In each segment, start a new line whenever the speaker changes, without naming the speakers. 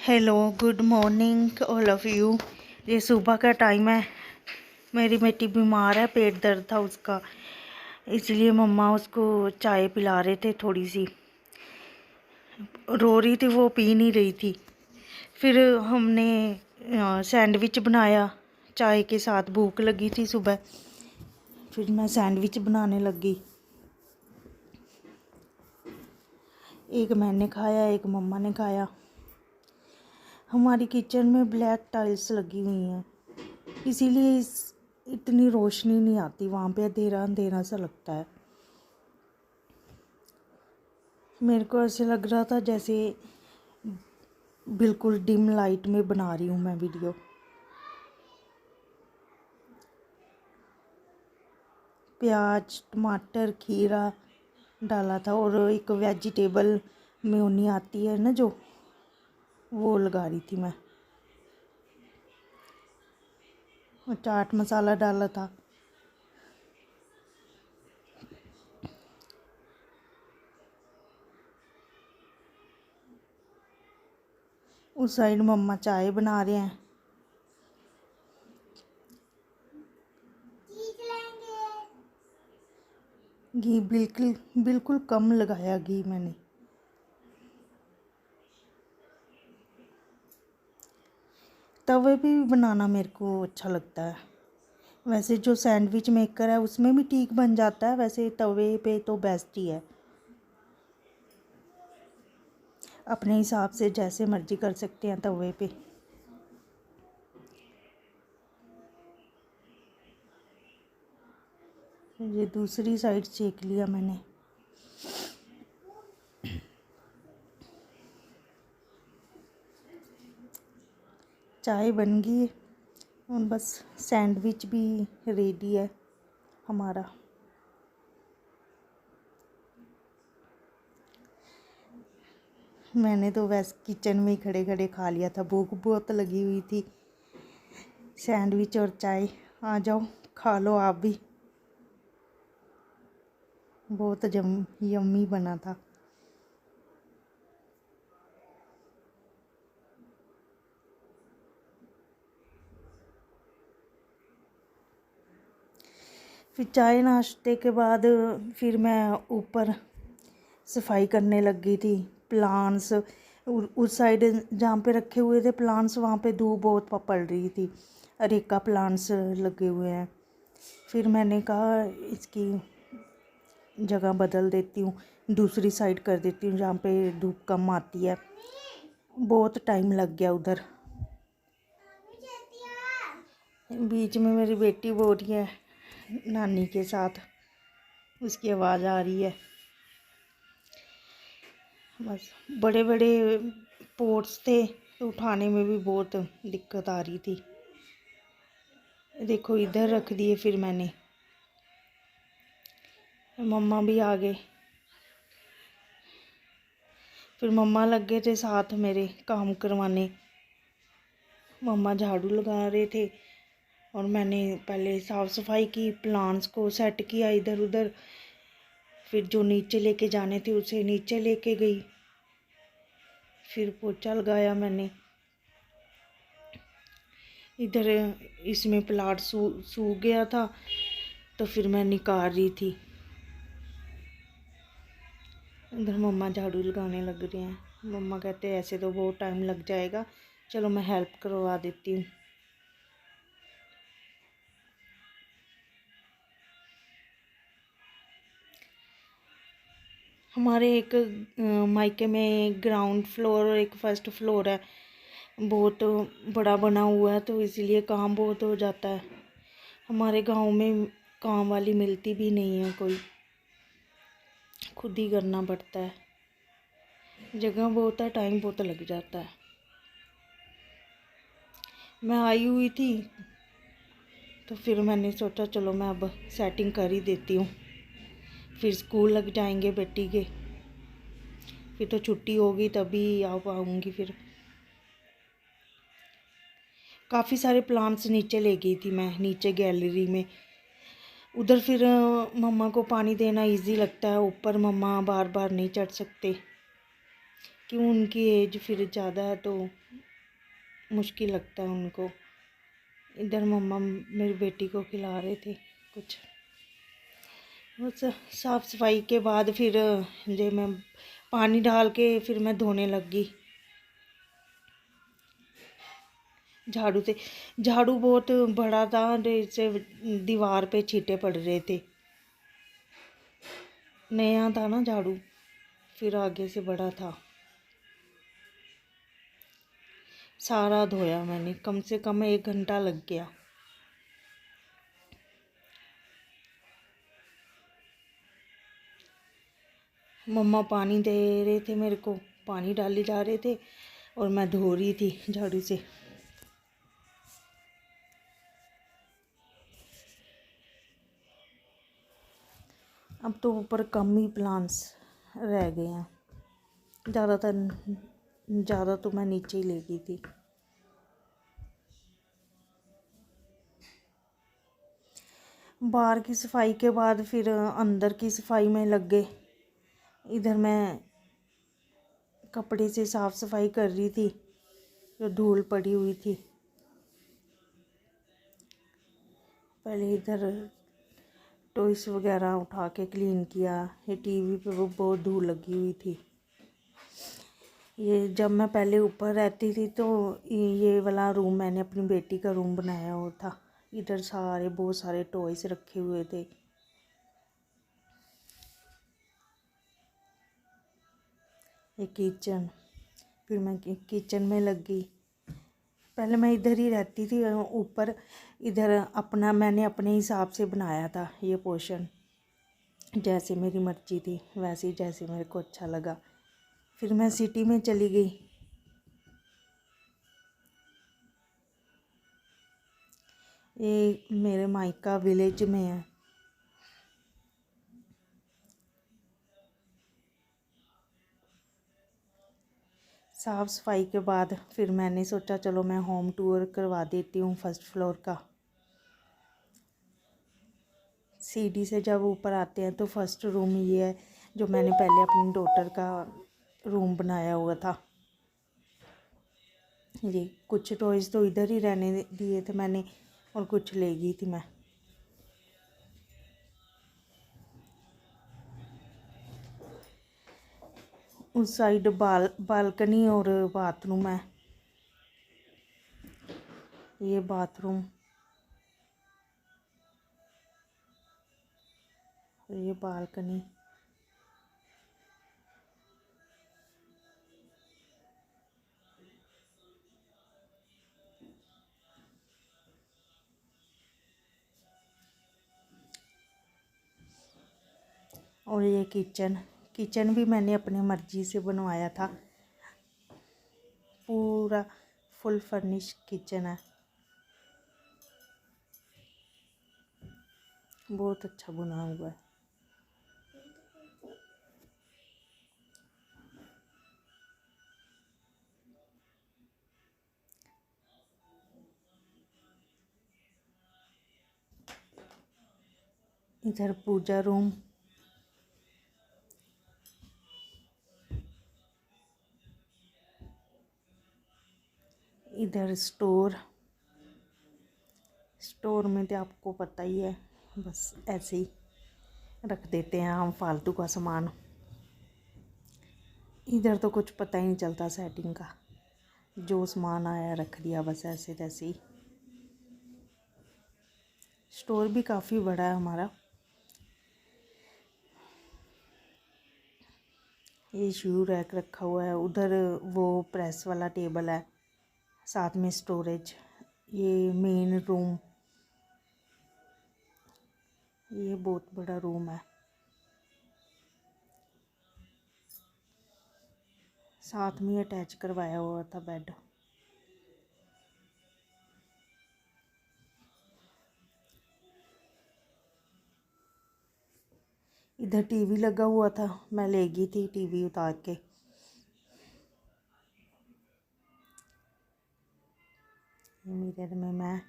Hello, good morning all of you. ये सुबह का टाइम है। मेरी बेटी बीमार है, पेट दर्द था उसका, इसलिए मम्मा उसको चाय पिला रहे थे। थोड़ी सी रो रही थी, वो पी नहीं रही थी। फिर हमने सैंडविच बनाया चाय के साथ। भूख लगी थी सुबह, फिर मैं सैंडविच बनाने लगी। एक मैंने खाया, एक मम्मा ने खाया। हमारी किचन में ब्लैक टाइल्स लगी हुई हैं, इसीलिए इतनी रोशनी नहीं आती। वहाँ पे अंधेरा अंधेरा सा लगता है। मेरे को ऐसे लग रहा था जैसे बिल्कुल डिम लाइट में बना रही हूँ मैं वीडियो। प्याज, टमाटर, खीरा डाला था और एक वेजिटेबल मेयोनी आती है ना जो, वो लगा रही थी मैं। और चाट मसाला डाला था। उस साइड मम्मा चाय बना रहे हैं। घी बिल्कुल बिल्कुल कम लगाया घी मैंने। तवे पे भी बनाना मेरे को अच्छा लगता है। वैसे जो सैंडविच मेकर है उसमें भी ठीक बन जाता है, वैसे तवे पे तो बेस्ट ही है। अपने हिसाब से जैसे मर्जी कर सकते हैं तवे पे। ये दूसरी साइड सेक लिया मैंने। चाय बन गई है और बस सैंडविच भी रेडी है हमारा। मैंने तो वैसे किचन में ही खड़े खड़े खा लिया था, भूख बहुत लगी हुई थी। सैंडविच और चाय, आ जाओ खा लो आप भी। बहुत यम्मी बना था। फिर चाय नाश्ते के बाद फिर मैं ऊपर सफाई करने लगी थी। प्लांट्स उस साइड जहाँ पे रखे हुए थे प्लांट्स, वहाँ पे धूप बहुत पड़ रही थी। अरेका प्लांट्स लगे हुए हैं। फिर मैंने कहा इसकी जगह बदल देती हूँ, दूसरी साइड कर देती हूँ जहाँ पे धूप कम आती है। बहुत टाइम लग गया उधर। बीच में मेरी बेटी बोल रही है नानी के साथ, उसकी आवाज़ आ रही है। बस बड़े बड़े पोट्स थे तो उठाने में भी बहुत दिक्कत आ रही थी। देखो इधर रख दिए फिर मैंने। मम्मा भी आ गए। फिर मम्मा लग गए थे साथ मेरे काम करवाने। मम्मा झाड़ू लगा रहे थे और मैंने पहले साफ़ सफाई की, प्लांट्स को सेट किया इधर उधर। फिर जो नीचे लेके जाने थे उसे नीचे लेके गई। फिर पोछा लगाया मैंने। इधर इसमें प्लाट सूख गया था तो फिर मैं निकाल रही थी। इधर मम्मा झाड़ू लगाने लग रहे हैं। मम्मा कहते हैं ऐसे तो बहुत टाइम लग जाएगा, चलो मैं हेल्प करवा देती हूँ। हमारे एक मायके में ग्राउंड फ्लोर और एक फर्स्ट फ्लोर है, बहुत बड़ा बना हुआ है तो इसीलिए काम बहुत हो जाता है। हमारे गांव में काम वाली मिलती भी नहीं है कोई, खुद ही करना पड़ता है। जगह बहुत है, टाइम बहुत लग जाता है। मैं आई हुई थी तो फिर मैंने सोचा चलो मैं अब सेटिंग कर ही देती हूँ। फिर स्कूल लग जाएंगे बेटी के, फिर तो छुट्टी होगी तभी आ पाऊँगी। फिर काफ़ी सारे प्लांट्स नीचे ले गई थी मैं, नीचे गैलरी में। उधर फिर मम्मा को पानी देना इजी लगता है, ऊपर मम्मा बार बार नहीं चढ़ सकते क्यों, उनकी एज फिर ज़्यादा है तो मुश्किल लगता है उनको। इधर मम्मा मेरी बेटी को खिला रहे थे कुछ। बस साफ़ सफाई के बाद फिर जे मैं पानी डाल के फिर मैं धोने लग गई झाड़ू से। झाड़ू बहुत बड़ा था, जैसे दीवार पे छींटे पड़ रहे थे। नया था ना झाड़ू, फिर आगे से बड़ा था। सारा धोया मैंने, कम से कम 1 घंटा लग गया। मम्मा पानी दे रहे थे मेरे को, पानी डाली जा रहे थे और मैं धो रही थी झाड़ू से। अब तो ऊपर कम ही प्लांट्स रह गए हैं, ज़्यादा तो मैं नीचे ही ले गई थी। बाहर की सफाई के बाद फिर अंदर की सफाई में लग गए। इधर मैं कपड़े से साफ़ सफाई कर रही थी, जो धूल पड़ी हुई थी। पहले इधर टॉयस वगैरह उठा के क्लीन किया। ये टीवी पे वो बहुत धूल लगी हुई थी। ये जब मैं पहले ऊपर रहती थी तो ये वाला रूम मैंने अपनी बेटी का रूम बनाया हुआ था। इधर बहुत सारे टॉयस रखे हुए थे। ये किचन, फिर मैं किचन में लग गई। पहले मैं इधर ही रहती थी ऊपर। इधर मैंने अपने हिसाब से बनाया था ये पोर्शन, जैसे मेरी मर्जी थी वैसे ही, जैसे मेरे को अच्छा लगा। फिर मैं सिटी में चली गई। ये मेरे मायका विलेज में है। साफ़ सफाई के बाद फिर मैंने सोचा चलो मैं होम टूर करवा देती हूँ फर्स्ट फ्लोर का। सीढ़ी से जब ऊपर आते हैं तो फर्स्ट रूम ये है, जो मैंने पहले अपनी डॉटर का रूम बनाया हुआ था। ये कुछ टॉयज़ तो इधर ही रहने दिए थे मैंने, और कुछ ले गई थी मैं। उस साइड बालकनी और बाथरूम है। ये बाथरूम, ये बालकनी। और ये किचन भी मैंने अपनी मर्ज़ी से बनवाया था। पूरा फुल फर्निश किचन है, बहुत अच्छा बना हुआ है। इधर पूजा रूम, इधर स्टोर में तो आपको पता ही है, बस ऐसे ही रख देते हैं हम फालतू का सामान। इधर तो कुछ पता ही नहीं चलता सेटिंग का, जो सामान आया रख दिया बस ऐसे तैसे ही। स्टोर भी काफ़ी बड़ा है हमारा। ये शू रैक रखा हुआ है, उधर वो प्रेस वाला टेबल है, साथ में स्टोरेज। ये मेन रूम, ये बहुत बड़ा रूम है। साथ में अटैच करवाया हुआ था बेड। इधर टीवी लगा हुआ था, मैं ले गई थी टीवी उतार के। मिरर में मैं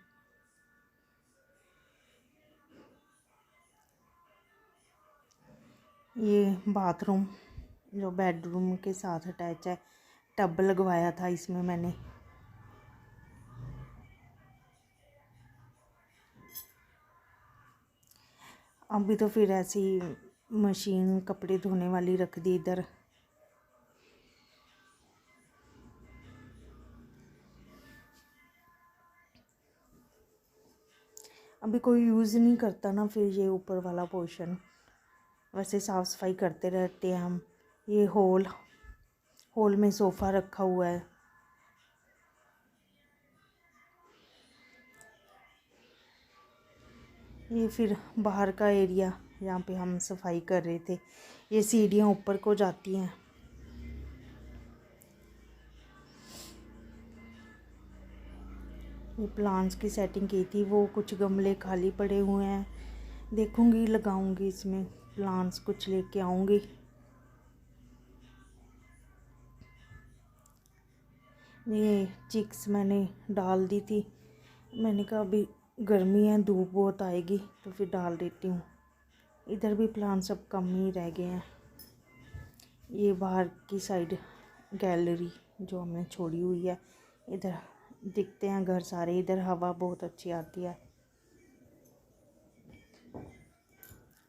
ये बाथरूम जो बेडरूम के साथ अटैच है, टब लगवाया था इसमें मैंने। अभी तो फिर ऐसी मशीन कपड़े धोने वाली रख दी इधर। अभी कोई यूज़ नहीं करता ना फिर ये ऊपर वाला पोर्शन, वैसे साफ़ सफाई करते रहते हैं हम। ये हॉल में सोफ़ा रखा हुआ है। ये फिर बाहर का एरिया जहाँ पे हम सफाई कर रहे थे। ये सीढ़ियाँ ऊपर को जाती हैं। ये प्लांट्स की सेटिंग की थी, वो कुछ गमले खाली पड़े हुए हैं, देखूंगी लगाऊंगी इसमें प्लांट्स, कुछ लेके आऊंगी। ये चिक्स मैंने डाल दी थी, मैंने कहा अभी गर्मी है, धूप बहुत आएगी तो फिर डाल देती हूँ। इधर भी प्लांट्स अब कम ही रह गए हैं। ये बाहर की साइड गैलरी जो हमने छोड़ी हुई है, इधर दिखते हैं घर सारे, इधर हवा बहुत अच्छी आती है।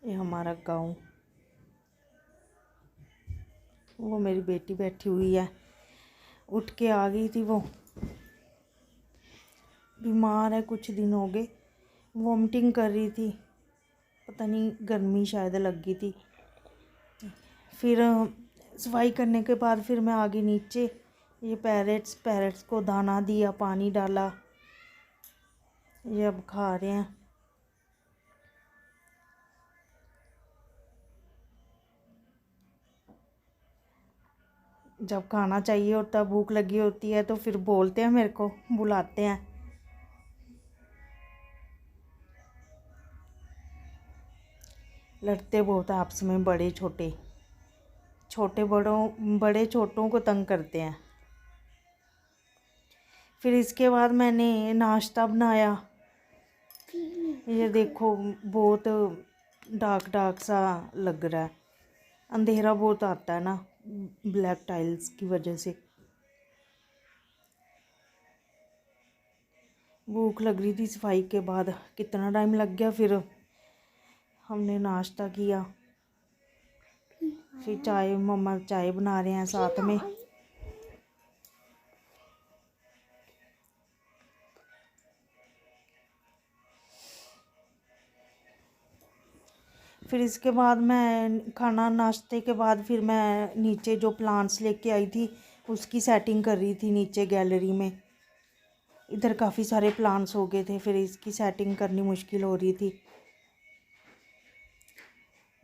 ये हमारा गांव। वो मेरी बेटी बैठी हुई है, उठ के आ गई थी, वो बीमार है, कुछ दिन हो गए, वॉमिटिंग कर रही थी, पता नहीं गर्मी शायद लग गई थी। फिर सफाई करने के बाद फिर मैं आ गई नीचे। ये पैरेट्स को दाना दिया, पानी डाला, ये अब खा रहे हैं। जब खाना चाहिए होता, भूख लगी होती है तो फिर बोलते हैं, मेरे को बुलाते हैं। लड़ते बहुत आपस में, बड़े छोटे, बड़े छोटों को तंग करते हैं। फिर इसके बाद मैंने नाश्ता बनाया। ये देखो बहुत डार्क सा लग रहा है, अंधेरा बहुत आता है ना ब्लैक टाइल्स की वजह से। भूख लग रही थी सफाई के बाद, कितना टाइम लग गया। फिर हमने नाश्ता किया, फिर चाय, मम्मा चाय बना रहे हैं साथ में। फिर इसके बाद मैं नाश्ते के बाद फिर मैं नीचे जो प्लांट्स लेके आई थी उसकी सेटिंग कर रही थी नीचे गैलरी में। इधर काफ़ी सारे प्लांट्स हो गए थे, फिर इसकी सेटिंग करनी मुश्किल हो रही थी।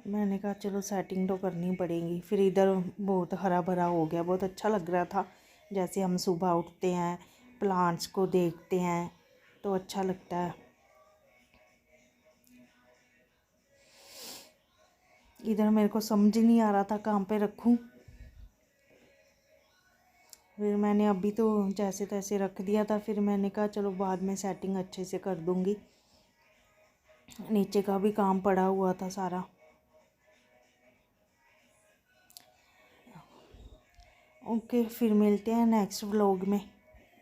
मैंने कहा चलो सेटिंग तो करनी पड़ेगी। फिर इधर बहुत हरा भरा हो गया, बहुत अच्छा लग रहा था। जैसे हम सुबह उठते हैं, प्लांट्स को देखते हैं तो अच्छा लगता है। इधर मेरे को समझ नहीं आ रहा था कहाँ पे रखूँ, फिर मैंने अभी तो जैसे तैसे रख दिया था। फिर मैंने कहा चलो बाद में सेटिंग अच्छे से कर दूँगी। नीचे का भी काम पड़ा हुआ था सारा। ओके, फिर मिलते हैं नेक्स्ट व्लॉग में।